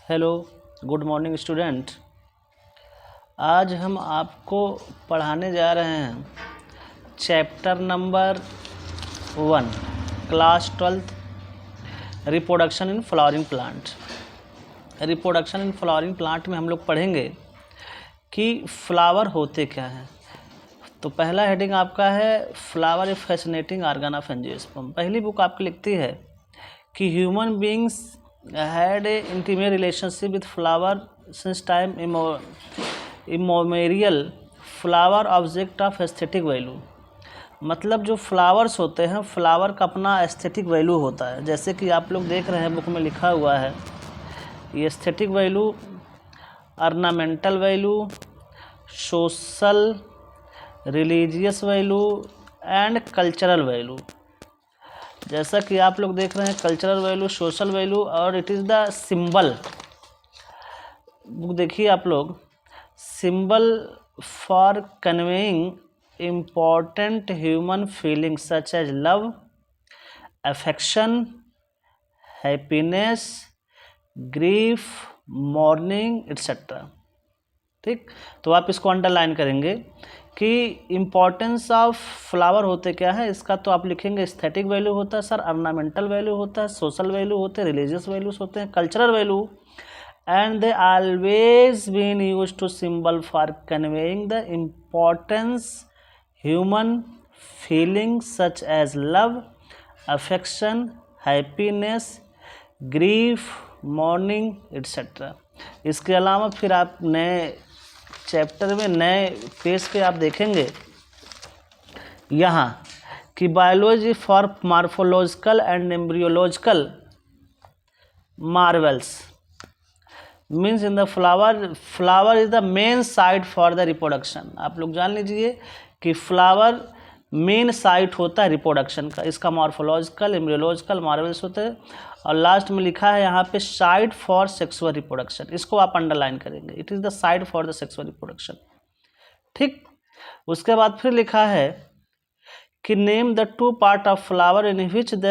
Hello, good morning student. आज हम आपको पढ़ाने जा रहे हैं chapter number 1 class 12 reproduction in flowering plant. Reproduction in flowering plant में हम लोग पढ़ेंगे कि फ्लावर होते क्या हैं। तो पहला हेडिंग आपका है flower A fascinating organ of angiosperm. पहली बुक आपकी लिखती है कि human beings had a intimate relationship with flower since time immemorial. Flower object of aesthetic value, मतलब जो फ्लावर्स होते हैं फ्लावर का अपना एस्थेटिक वैल्यू होता है। जैसे कि आप लोग देख रहे हैं बुक में लिखा हुआ है ये aesthetic value, ornamental value, social religious value and cultural value. जैसा कि आप लोग देख रहे हैं कल्चरल वैल्यू, सोशल वैल्यू और it is the symbol. Book देखिए आप लोग, symbol for conveying important human feeling such as love, affection, happiness, grief, mourning etcetera. ठीक, तो आप इसको अंडरलाइन करेंगे कि इम्पॉर्टेंस ऑफ फ्लावर होते क्या है। इसका तो आप लिखेंगे एस्थेटिक वैल्यू होता है सर, ऑर्नामेंटल वैल्यू होता है, सोशल वैल्यू होते हैं, रिलीजियस वैल्यूज होते हैं, cultural value, and they always been use to symbol for conveying the importance human feeling such as love, affection, happiness, grief, mourning etcetera. इसके अलावा फिर आप नए चैप्टर में नए पेज पे आप देखेंगे यहाँ कि biology for morphological and embryological Marvels means in the flower is the main site for the reproduction. आप लोग जान लीजिए कि फ्लावर मेन साइट होता है रिप्रोडक्शन का। इसका मॉर्फोलॉजिकल, एम्ब्रियोलॉजिकल, मार्वल्स होते हैं और लास्ट में लिखा है यहाँ पे साइट फॉर सेक्सुअल रिप्रोडक्शन। इसको आप अंडरलाइन करेंगे, it is the site for the sexual reproduction. ठीक, उसके बाद फिर लिखा है कि name the two part of flower in which the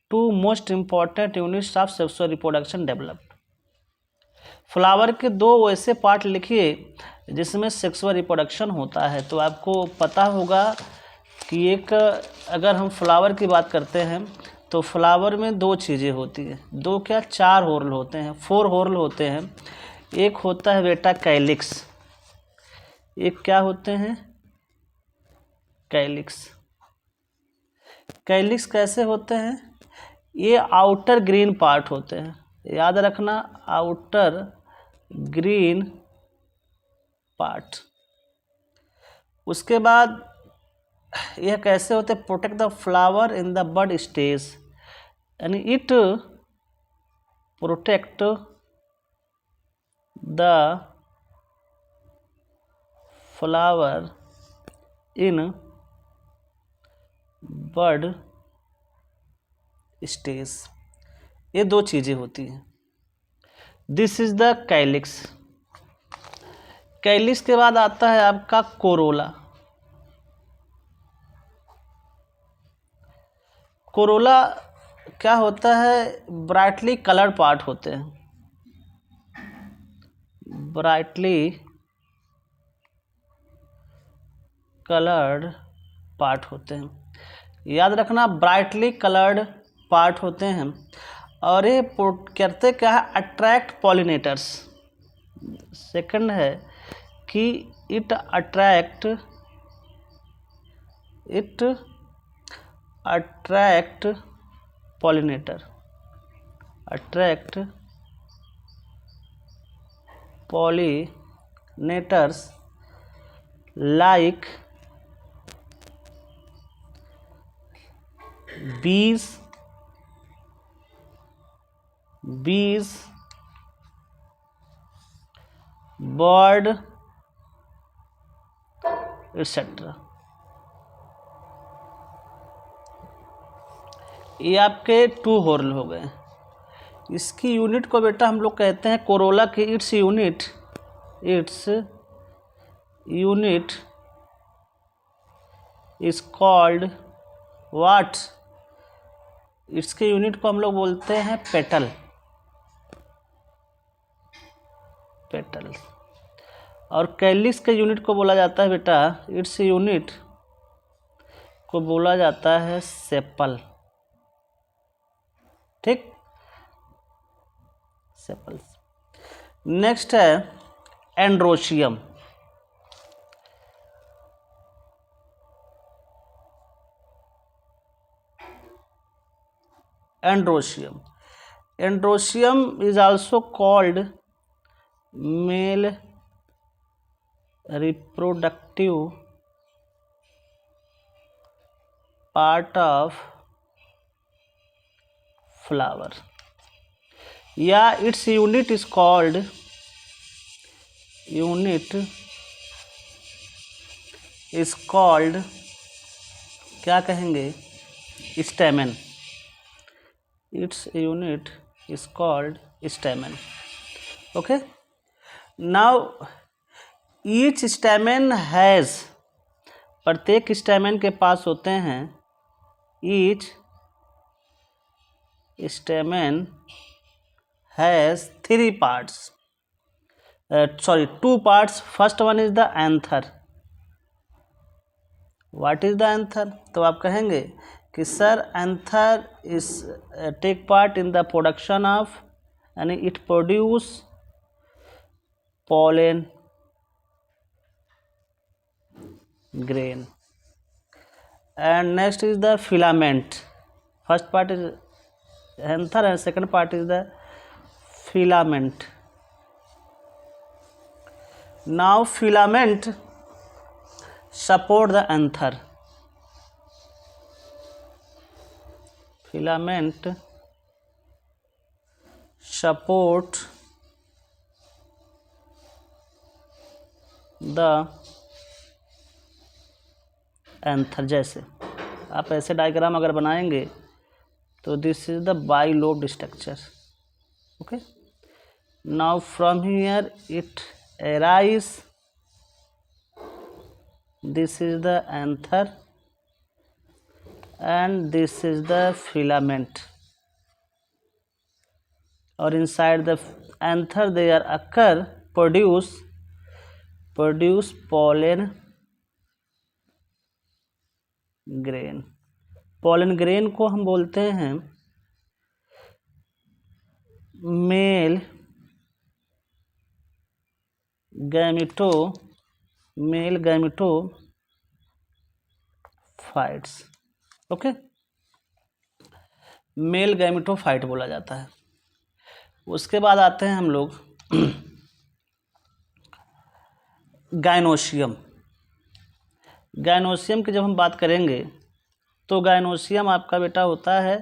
two most important units of sexual reproduction developed. Flower के दो वैसे पार्ट लिखिए जिसमें सेक्सुअल रिप्रोडक्शन होता है। तो आपको पता होगा कि एक, अगर हम फ्लावर की बात करते हैं तो फ्लावर में दो चीज़ें होती हैं, दो क्या चार हॉर्ल होते हैं, 4 हॉर्ल होते हैं। एक होता है बेटा कैलिक्स, एक क्या होते हैं कैलिक्स। कैलिक्स कैसे होते हैं, ये आउटर ग्रीन पार्ट होते हैं, याद रखना आउटर ग्रीन पार्ट। उसके बाद यह कैसे होते हैं, protect the flower in the bud stage, यानी it protect the flower in bud stage. ये दो चीज़ें होती हैं। This is the calyx. Calyx के बाद आता है आपका कोरोला। कोरोला क्या होता है, ब्राइटली कलर्ड पार्ट होते हैं, ब्राइटली कलर्ड पार्ट होते हैं। याद रखना ब्राइटली कलर्ड पार्ट होते हैं और ये करते क्या है, अट्रैक्ट पॉलिनेटर्स। सेकंड है कि it attract pollinator, attract pollinators like bees, bird etc. ये आपके 2 हॉर्ल हो गए। इसकी यूनिट को बेटा हम लोग कहते हैं कोरोला की its unit is called what, इसके यूनिट को हम लोग बोलते हैं पेटल। पेटल्स। और कैलिक्स के यूनिट को बोला जाता है बेटा, इट्स यूनिट को बोला जाता है सेपल। ठीक, सेपल्स। नेक्स्ट है androecium. Androecium, androecium is also called male reproductive part of flower, या its unit is called क्या कहेंगे, स्टेमन। its unit is called stamen. Okay, now each stamen has, प्रत्येक स्टेमन के पास होते हैं, each stamen has three parts, two parts. First one is the anther. What is the anther? तो आप कहेंगे कि sir anther is take part in the production of, यानी it produce pollen grain. And next is the filament. First part is anther and second part is the filament. Now filament support the anther. Filament support the anther. जैसे आप ऐसे diagram अगर बनाएंगे तो this is the bilobed structure. Okay, now from here it arise, this is the anther and this is the filament, or inside the anther there occur produce pollen grain. pollen grain को हम बोलते हैं male gametophytes. Okay, male gametophyte बोला जाता है. उसके बाद आते हैं हम लोग गायनोशियम. गायनोशियम की जब हम बात करेंगे तो गायनोशियम आपका बेटा होता है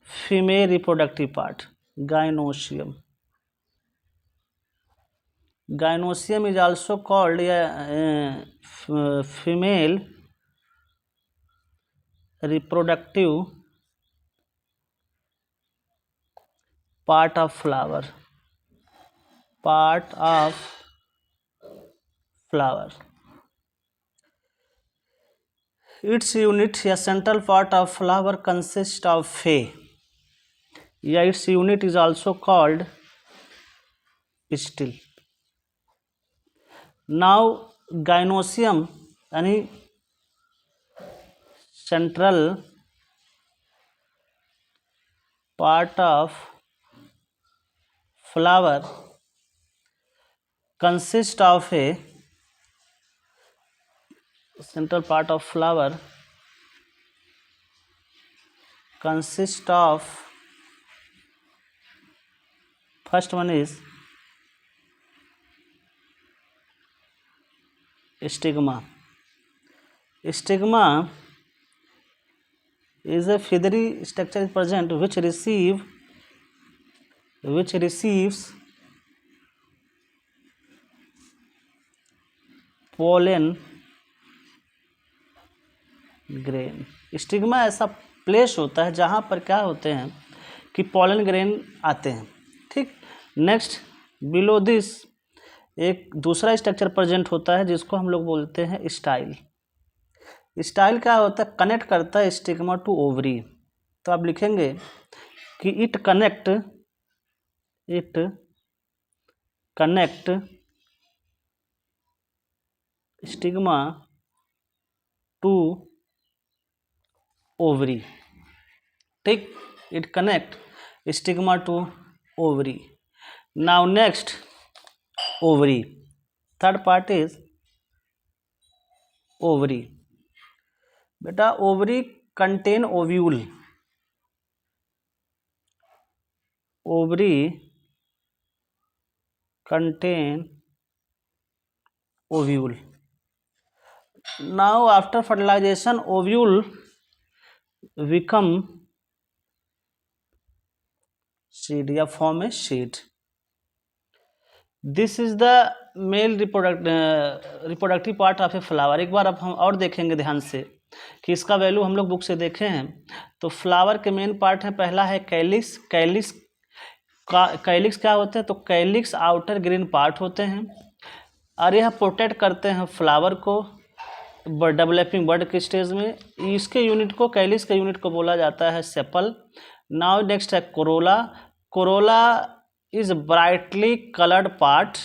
female reproductive part. Gynoecium is also called female reproductive part of flower. Its unit या central part of flower consists of फे, या its unit is also called pistil. Now gynoecium यानी central part of flower consists of a central part of flower consists of, first one is stigma. Stigma is a feathery structure present which receives pollen grain. Stigma ऐसा place होता है जहाँ पर क्या होते हैं कि पॉलन ग्रेन आते हैं. ठीक, नेक्स्ट बिलो दिस एक दूसरा स्ट्रक्चर प्रेजेंट होता है जिसको हम लोग बोलते हैं स्टाइल. स्टाइल क्या होता है, कनेक्ट करता है स्टिग्मा टू ओवरी. तो आप लिखेंगे कि it connect stigma to ovary. ठीक, it connect stigma to ovary. Now next, ovary. Third part is ovary. बेटा ovary contain ovule. Ovary contain ovule. Now after fertilization, ovule become seed या form a seed. This is the male reproductive part of a flower. एक बार अब हम और देखेंगे ध्यान से कि इसका वैल्यू हम लोग बुक से देखे हैं। तो फ्लावर के मेन पार्ट है, पहला है कैलिक्स। कैलिक्स क्या होते हैं? तो कैलिक्स आउटर ग्रीन पार्ट होते हैं और यह प्रोटेक्ट करते हैं फ्लावर को डेवलपिंग बर्ड के स्टेज में। इसके यूनिट को, कैलिक्स के यूनिट को बोला जाता है सेपल। नाउ नेक्स्ट है Corolla. Corolla is brightly colored part.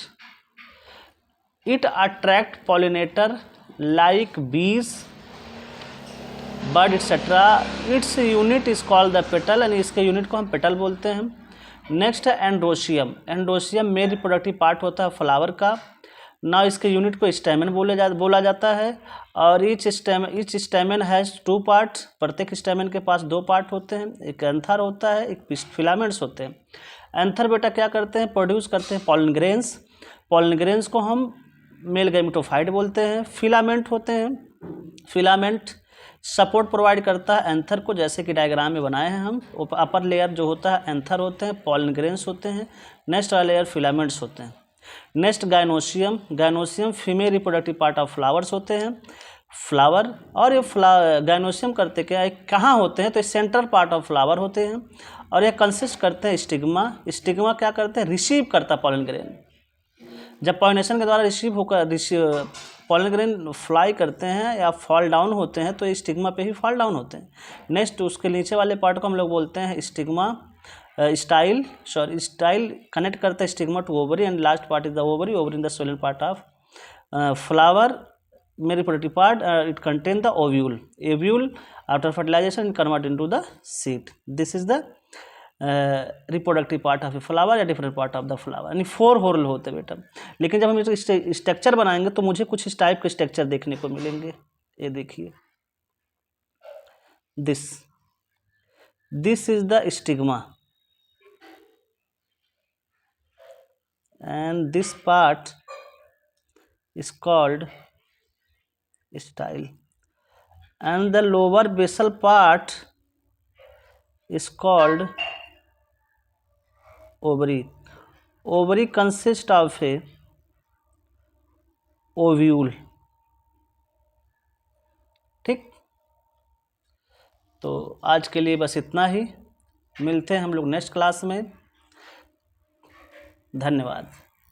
It attract pollinator like bees, bird etc. Its unit is called the petal and इसके यूनिट को हम पेटल बोलते हैं। नेक्स्ट है androecium. Androecium mail reproductive part होता है flower का। ना इसके यूनिट को स्टैमेन बोला जाता है और ईच स्टैमेन हैज़ 2 पार्ट्स। प्रत्येक स्टैमेन के पास 2 पार्ट होते हैं, एक एंथर होता है, एक फिलामेंट्स होते हैं। एंथर बेटा क्या करते हैं? प्रोड्यूस करते हैं पॉलन ग्रेन्स। पॉलन ग्रेन्स को हम मेल गैमेटोफाइट बोलते हैं। फिलामेंट होते हैं, फिलामेंट सपोर्ट प्रोवाइड करता है एंथर को, जैसे कि डायग्राम में बनाए हैं हम। अपर लेयर जो होता है एंथर होते हैं, पॉलन ग्रेन्स होते हैं, नेक्स्ट वाला लेयर फिलामेंट्स होते हैं। Next gynoecium. Gynoecium female reproductive part of flowers होते हैं। फ्लावर और ये गाइनोसियम करते क्या है, कहाँ होते हैं? तो सेंट्रल पार्ट ऑफ फ्लावर होते हैं और ये कंसिस्ट करते हैं स्टिग्मा। स्टिग्मा क्या करते हैं? रिसीव करता है पॉलन ग्रेन। जब पॉलिनेशन के द्वारा रिसीव होकर पॉलन ग्रेन फ्लाई करते हैं या फॉल डाउन होते हैं तो स्टिग्मा पे ही फॉल डाउन होते हैं। नेक्स्ट उसके नीचे वाले पार्ट को हम लोग बोलते हैं स्टिग्मा स्टाइल कनेक्ट करता है stigma to ovary and last part is the ovary in the swollen part of flower male reproductive part it contain the ovule after fertilization convert into the seed. This is the reproductive part of a flower या different part of the flower। यानी 4 whole होते हैं बेटा। लेकिन जब हम इसको structure बनाएंगे तो मुझे कुछ इस टाइप के स्ट्रक्चर देखने को मिलेंगे। ये देखिए, this is the stigma and this part is called style and the lower basal part is called ovary. Ovary consists of a ovule। ठीक, तो आज के लिए बस इतना ही। मिलते हैं हम लोग नेक्स्ट क्लास में। धन्यवाद।